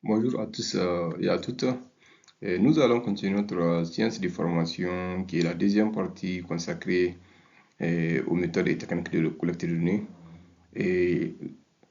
Bonjour à tous et à toutes. Nous allons continuer notre science de formation qui est la deuxième partie consacrée aux méthodes et techniques de collecte de données. Et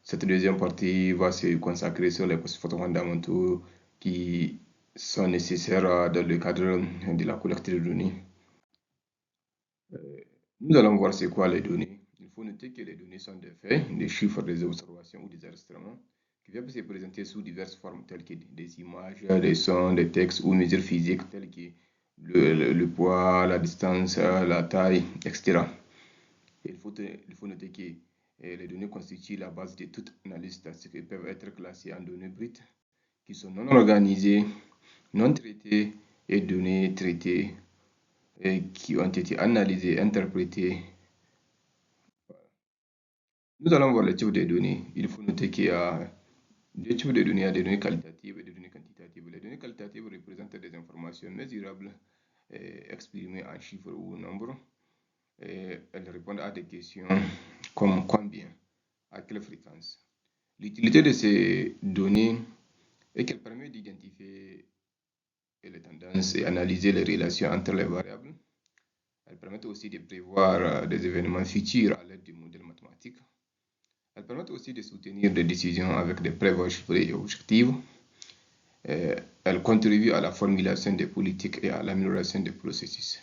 cette deuxième partie va se consacrer sur les postes fondamentaux qui sont nécessaires dans le cadre de la collecte de données. Nous allons voir c'est quoi les données. Il faut noter que les données sont des faits, des chiffres, des observations ou des enregistrements qui peuvent se présenter sous diverses formes telles que des images, des sons, des textes ou mesures physiques telles que le poids, la distance, la taille, etc. Il faut noter que les données constituent la base de toute analyse statistique et peuvent être classées en données brutes qui sont non organisées, non traitées et données traitées et qui ont été analysées, interprétées. Nous allons voir les types de données. Il faut noter qu'il y a deux types de données. Il y a des données qualitatives et des données quantitatives. Les données qualitatives représentent des informations mesurables, exprimées en chiffres ou en nombres. Elles répondent à des questions comme combien, à quelle fréquence. L'utilité de ces données est qu'elles permettent d'identifier les tendances et analyser les relations entre les variables. Elles permettent aussi de prévoir des événements futurs à l'aide de modèles mathématiques. Elles permettent aussi de soutenir des décisions avec des preuves chiffrées et objectives. Elles contribuent à la formulation des politiques et à l'amélioration des processus.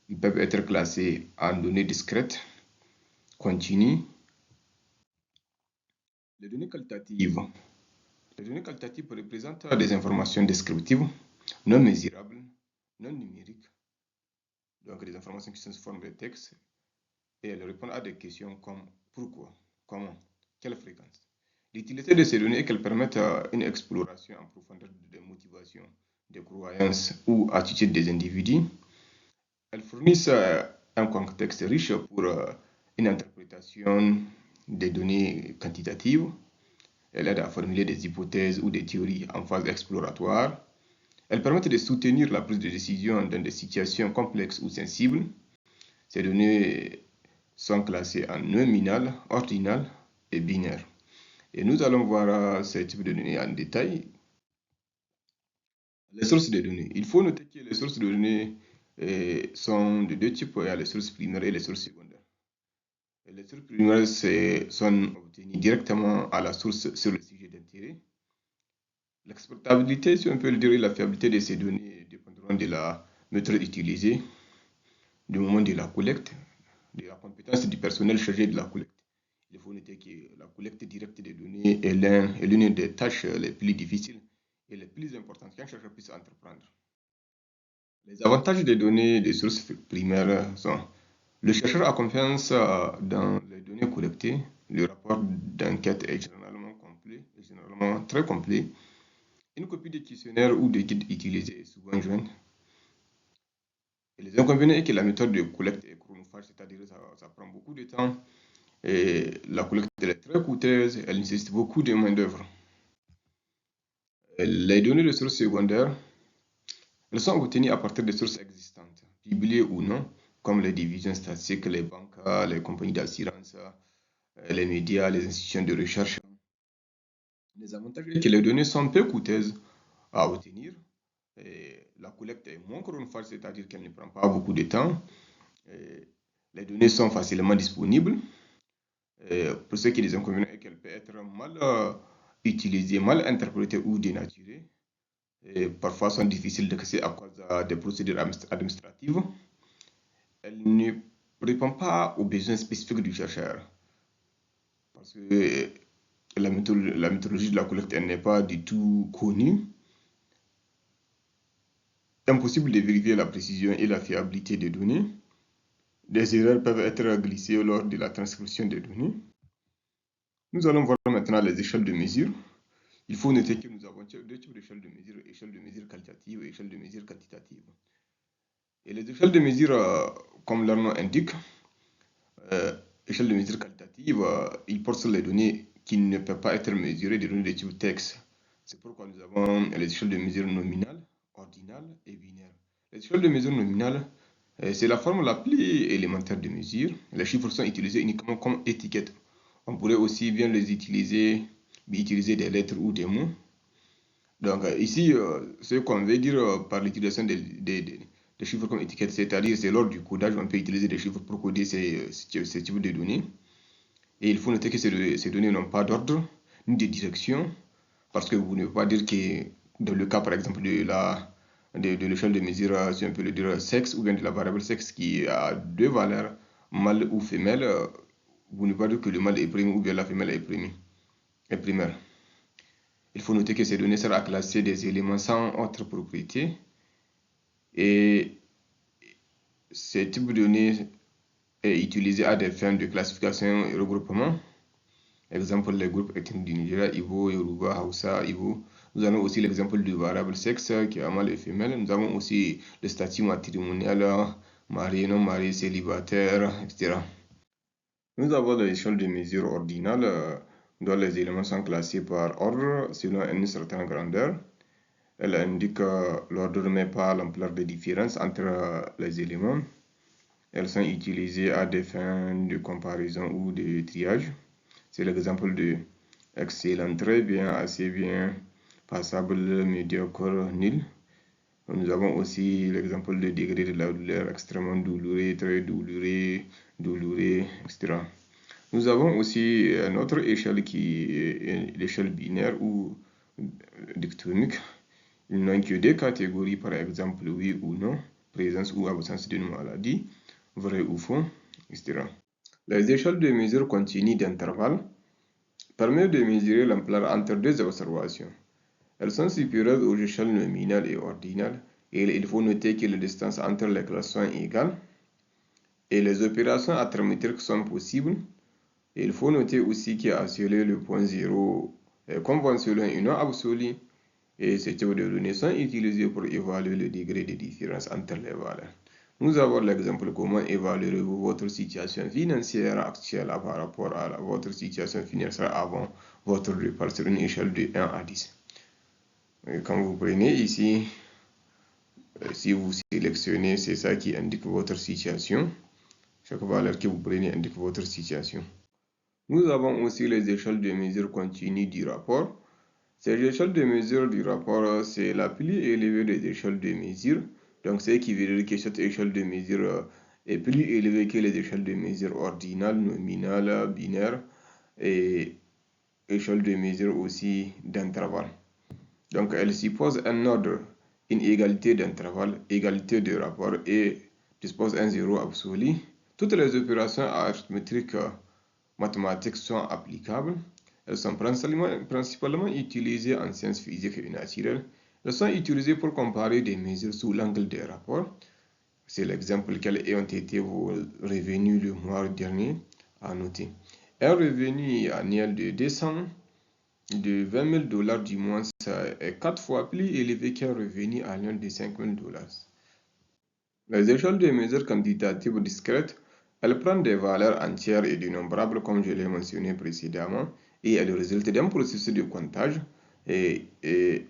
Ils peuvent être classés en données discrètes, continues. Les données qualitatives. Les données qualitatives représentent des informations descriptives, non mesurables, non numériques, donc des informations qui sont sous forme de texte, et elles répondent à des questions comme pourquoi, comment, quelle fréquence. L'utilité de ces données est qu'elles permettent une exploration en profondeur des motivations, des croyances ou attitudes des individus. Elles fournissent un contexte riche pour une interprétation des données quantitatives. Elles aident à formuler des hypothèses ou des théories en phase exploratoire. Elles permettent de soutenir la prise de décision dans des situations complexes ou sensibles. Ces données sont classées en nominal, ordinal et binaire. Et nous allons voir ces types de données en détail. Les sources de données. Il faut noter que les sources de données sont de deux types. Il y a les sources primaires et les sources secondaires. Et les sources primaires sont obtenues directement à la source sur le sujet d'intérêt. L'exportabilité, si on peut le dire, et la fiabilité de ces données dépendront de la méthode utilisée, du moment de la collecte, de la compétence du personnel chargé de la collecte. Il faut noter que la collecte directe des données est l'une des tâches les plus difficiles et les plus importantes qu'un chercheur puisse entreprendre. Les avantages des données des sources primaires sont: le chercheur a confiance dans les données collectées, le rapport d'enquête est généralement complet, généralement très complet, une copie des questionnaires ou des guides utilisés est souvent jointe. Et les inconvénients est que la méthode de collecte est chronophage, c'est-à-dire que ça prend beaucoup de temps et la collecte est très coûteuse, elle nécessite beaucoup de main-d'œuvre. Les données de sources secondaires, elles sont obtenues à partir des sources existantes, publiées ou non, comme les divisions statistiques, les banques, les compagnies d'assurance, les médias, les institutions de recherche. Les avantages sont que les données sont peu coûteuses à obtenir. Et la collecte est moins chronophage, c'est-à-dire qu'elle ne prend pas beaucoup de temps. Et les données sont facilement disponibles. Et pour ce qui est des inconvénients, c'est qu'elle peut être mal utilisée, mal interprétée ou dénaturée. Et parfois sont difficiles d'accès à cause des procédures administratives. Elle ne répond pas aux besoins spécifiques du chercheur. Parce que la méthodologie de la collecte n'est pas du tout connue. Impossible de vérifier la précision et la fiabilité des données. Des erreurs peuvent être glissées lors de la transcription des données. Nous allons voir maintenant les échelles de mesure. Il faut noter que nous avons deux types d'échelles de mesure qualitative et échelle de mesure quantitative. Et les échelles de mesure, comme leur nom indique, échelle de mesure qualitative, ils portent sur les données qui ne peuvent pas être mesurées, des données de type texte. C'est pourquoi nous avons les échelles de mesure nominales, ordinales et binaires. Les échelles de mesure nominales, c'est la forme la plus élémentaire de mesure. Les chiffres sont utilisés uniquement comme étiquette. On pourrait aussi bien utiliser des lettres ou des mots. Donc ici, ce qu'on veut dire par l'utilisation des chiffres comme étiquette, c'est-à-dire c'est lors du codage, on peut utiliser des chiffres pour coder ces types de données. Et il faut noter que ces données n'ont pas d'ordre ni de direction, parce que vous ne pouvez pas dire que dans le cas par exemple de l'échelle de mesure, si on peut le dire sexe, ou bien de la variable sexe qui a deux valeurs, mâle ou femelle, vous ne pouvez pas dire que le mâle est premier ou bien la femelle est primaire. Il faut noter que ces données seront à classer des éléments sans autre propriété. Et ce type de données est utilisé à des fins de classification et regroupement. Exemple, les groupes ethniques du Nigeria, Ibo, Yoruba, Hausa, Ibo. Nous avons aussi l'exemple du variable sexe qui est mâle et femelle. Nous avons aussi le statut matrimonial, marié, non marié, célibataire, etc. Nous avons l'échelle de mesure ordinale dont les éléments sont classés par ordre selon une certaine grandeur. Elle indique l'ordre mais pas l'ampleur de différence entre les éléments. Elles sont utilisées à des fins de comparaison ou de triage. C'est l'exemple de excellent, très bien, assez bien, passable, médiocre, nul. Nous avons aussi l'exemple de degré de la douleur, extrêmement douloureux, très douloureux, douloureux, etc. Nous avons aussi une autre échelle qui est l'échelle binaire ou dictonique. Il n'y a que deux catégories, par exemple oui ou non, présence ou absence d'une maladie, vrai ou faux, etc. Les échelles de mesure continues d'intervalle permettent de mesurer l'ampleur entre deux observations. Elles sont supérieures aux échelles nominales et ordinales, et il faut noter que les distances entre les classes sont égales, et les opérations arithmétiques sont possibles. Et il faut noter aussi qu'à le point 0 est conventionnel et non absolu, et ces types de données sont utilisés pour évaluer le degré de différence entre les valeurs. Nous avons l'exemple comment évaluerez-vous votre situation financière actuelle par rapport à votre situation financière avant votre départ sur une échelle de 1 à 10. Et quand vous prenez ici, si vous sélectionnez, c'est ça qui indique votre situation. Chaque valeur que vous prenez indique votre situation. Nous avons aussi les échelles de mesure continues du rapport. Ces échelles de mesure du rapport, c'est la plus élevée des échelles de mesure. Donc, c'est qui veut dire que cette échelle de mesure est plus élevée que les échelles de mesure ordinales, nominales, binaires et échelles de mesure aussi d'intervalle. Donc, elle suppose un ordre, une égalité d'intervalle, égalité de rapport et dispose un zéro absolu. Toutes les opérations arithmétiques mathématiques sont applicables. Elles sont principalement utilisées en sciences physiques et naturelles. Elles sont utilisées pour comparer des mesures sous l'angle des rapports. C'est l'exemple quels ont été vos revenus le mois dernier à noter. Un revenu annuel de 200 de 20 000 dollars du mois est 4 fois plus élevé qu'un revenu annuel de 5 000 dollars. Les échelles de mesure quantitatives discrètes, elles prennent des valeurs entières et dénombrables comme je l'ai mentionné précédemment et elles résultent d'un processus de comptage et est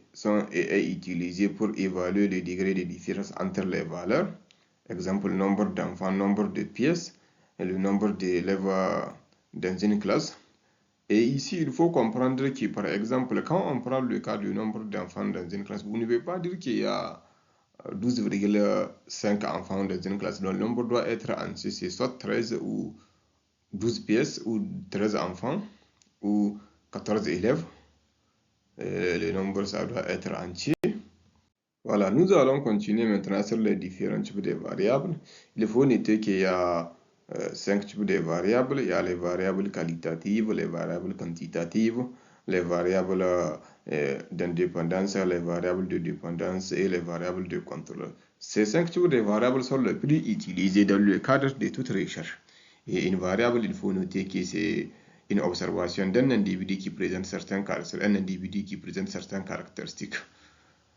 utilisé pour évaluer le degré de différence entre les valeurs. Exemple, nombre d'enfants, nombre de pièces et le nombre d'élèves dans une classe. Et ici, il faut comprendre que, par exemple, quand on prend le cas du nombre d'enfants dans une classe, vous ne pouvez pas dire qu'il y a 12,5 enfants dans une classe. Donc, le nombre doit être entier, c'est soit 13 ou 12 pièces, ou 13 enfants, ou 14 élèves. Le nombre, ça doit être entier. Voilà, nous allons continuer maintenant sur les différents types de variables. Il faut noter qu'il y a 5 types de variables. Il y a les variables qualitatives, les variables quantitatives, les variables d'indépendance, les variables de dépendance et les variables de contrôle. Ces 5 types de variables sont les plus utilisés dans le cadre de toute recherche. Et une variable, il faut noter que c'est une observation d'un individu qui présente certaines caractéristiques.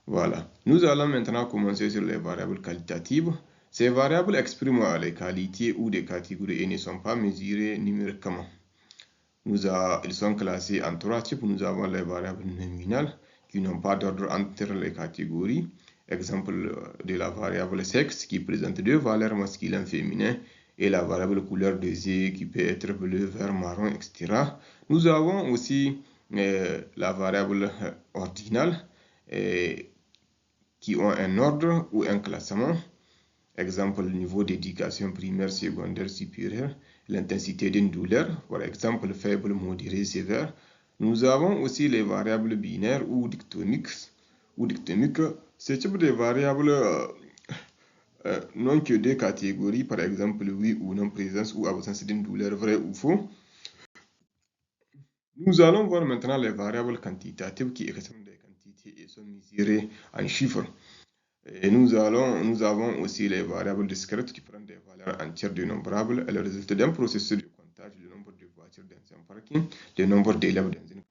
Voilà. Nous allons maintenant commencer sur les variables qualitatives. Ces variables expriment les qualités ou des catégories et ne sont pas mesurées numériquement. Ils sont classés en 3 types. Nous avons les variables nominales qui n'ont pas d'ordre entre les catégories. Exemple de la variable sexe qui présente 2 valeurs masculines et féminines et la variable couleur des yeux qui peut être bleu, vert, marron, etc. Nous avons aussi la variable ordinale. qui ont un ordre ou un classement. Exemple, le niveau d'éducation primaire, secondaire, supérieure, l'intensité d'une douleur, par exemple faible, modéré, sévère. Nous avons aussi les variables binaires ou dictoniques. Ce type de variables n'ont que deux catégories, par exemple oui ou non, présence ou absence d'une douleur, vrai ou faux. Nous allons voir maintenant les variables quantitatives qui représentent des quantités et sont mesurées en chiffres. Et nous avons aussi les variables discrètes qui prennent des valeurs entières dénombrables. Elles résultent d'un processus de comptage du nombre de voitures dans un parking, le nombre d'élèves dans une.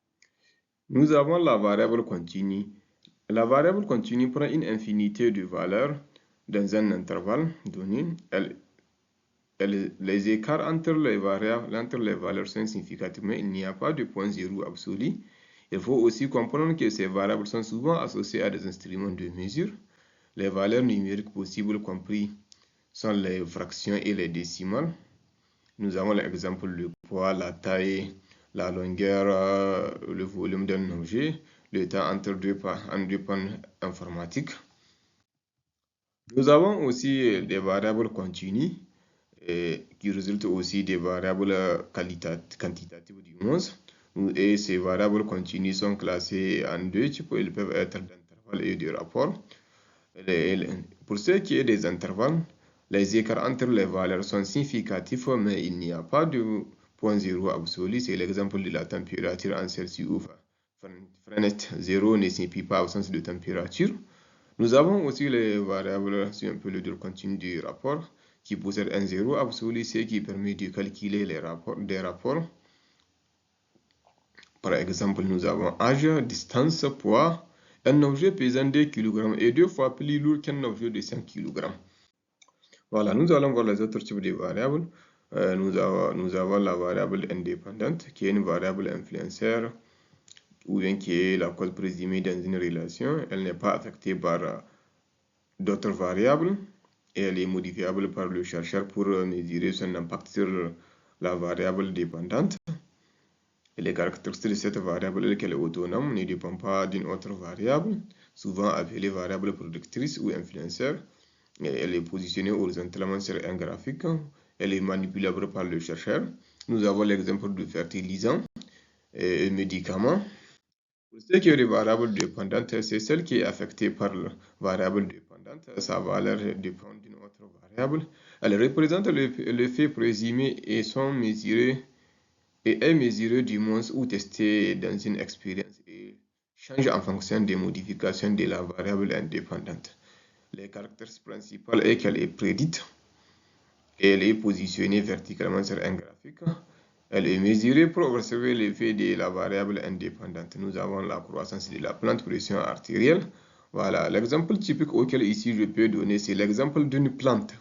Nous avons la variable continue. La variable continue prend une infinité de valeurs dans un intervalle donné. Les écarts entre les valeurs sont significatifs, mais il n'y a pas de point zéro absolu. Il faut aussi comprendre que ces variables sont souvent associées à des instruments de mesure. Les valeurs numériques possibles compris sont les fractions et les décimales. Nous avons l'exemple le poids, la taille, la longueur, le volume d'un objet, le temps entre deux pannes informatiques. Nous avons aussi des variables continues qui résultent aussi des variables quantitatives du moins. Et ces variables continues sont classées en deux types. Ils peuvent être d'intervalles et de rapports. Pour ce qui est des intervalles, les écarts entre les valeurs sont significatifs, mais il n'y a pas de point zéro absolu. C'est l'exemple de la température en Celsius ou Fahrenheit. Zéro ne signifie pas absence de température. Nous avons aussi les variables, si on peut le dire, continues du rapport, qui possèdent un zéro absolu, ce qui permet de calculer des rapports. Par exemple, nous avons âge, distance, poids. Un objet pesant 2 kg est 2 fois plus lourd qu'un objet de 5 kg. Voilà, nous allons voir les autres types de variables. Nous avons la variable indépendante, qui est une variable influenceur, ou bien qui est la cause présumée dans une relation. Elle n'est pas affectée par d'autres variables et elle est modifiable par le chercheur pour mesurer son impact sur la variable dépendante. Et les caractéristiques de cette variable est qu'elle est autonome, ne dépend pas d'une autre variable, souvent appelée variable productrice ou influenceur. Elle est positionnée horizontalement sur un graphique. Elle est manipulable par le chercheur. Nous avons l'exemple de fertilisant et médicaments. Pour ce qui est des variables dépendantes, c'est celle qui est affectée par la variable dépendante. Sa valeur dépend d'une autre variable. Elle représente l'effet présumé et est mesuré du moins ou testé dans une expérience et change en fonction des modifications de la variable indépendante. Les caractéristiques principales est qu'elle est prédite et elle est positionnée verticalement sur un graphique. Elle est mesurée pour observer l'effet de la variable indépendante. Nous avons la croissance de la plante, pression artérielle. Voilà, l'exemple typique auquel ici je peux donner, c'est l'exemple d'une plante.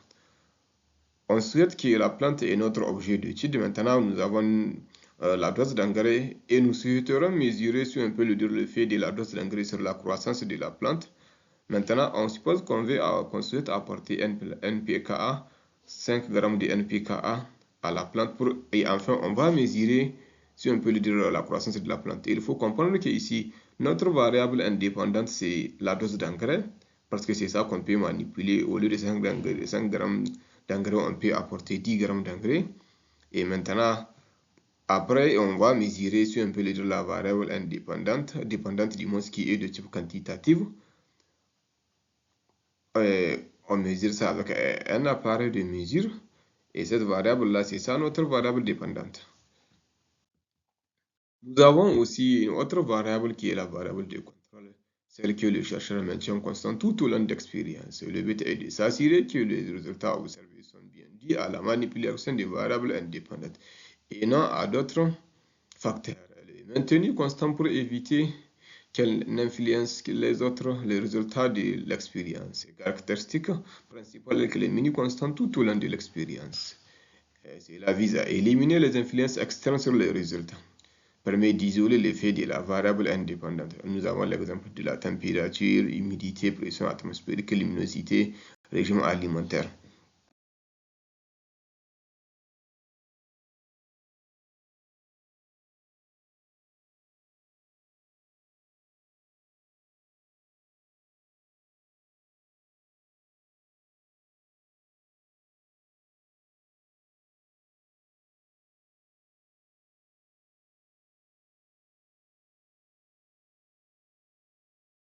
On souhaite que la plante est notre objet d'étude. Maintenant, nous avons la dose d'engrais et nous souhaiterons mesurer, si on peut le dire, l'effet de la dose d'engrais sur la croissance de la plante. Maintenant, on suppose qu'on souhaite apporter NPKA, 5 g de NPKA à la plante et enfin, on va mesurer, si on peut le dire, la croissance de la plante. Il faut comprendre qu'ici, notre variable indépendante, c'est la dose d'engrais parce que c'est ça qu'on peut manipuler. Au lieu de 5 g d'engrais, on peut apporter 10 g d'engrais. Et maintenant, après, on va mesurer, si on peut le dire, la variable indépendante, dépendante du moins qui est de type quantitatif. On mesure ça avec un appareil de mesure. Et cette variable-là, c'est ça notre variable dépendante. Nous avons aussi une autre variable qui est la variable de contrôle, celle que le chercheur maintient constante tout au long d'expérience. Le but est de s'assurer que les résultats observés sont bien dus à la manipulation des variables indépendantes et non à d'autres facteurs. Elle est maintenue constante pour éviter qu'elle n'influence les résultats de l'expérience. Caractéristique principale est qu'elle est maintenue constante tout au long de l'expérience. Cela vise à éliminer les influences externes sur les résultats, permet d'isoler l'effet de la variable indépendante. Nous avons l'exemple de la température, humidité, pression atmosphérique, luminosité, régime alimentaire.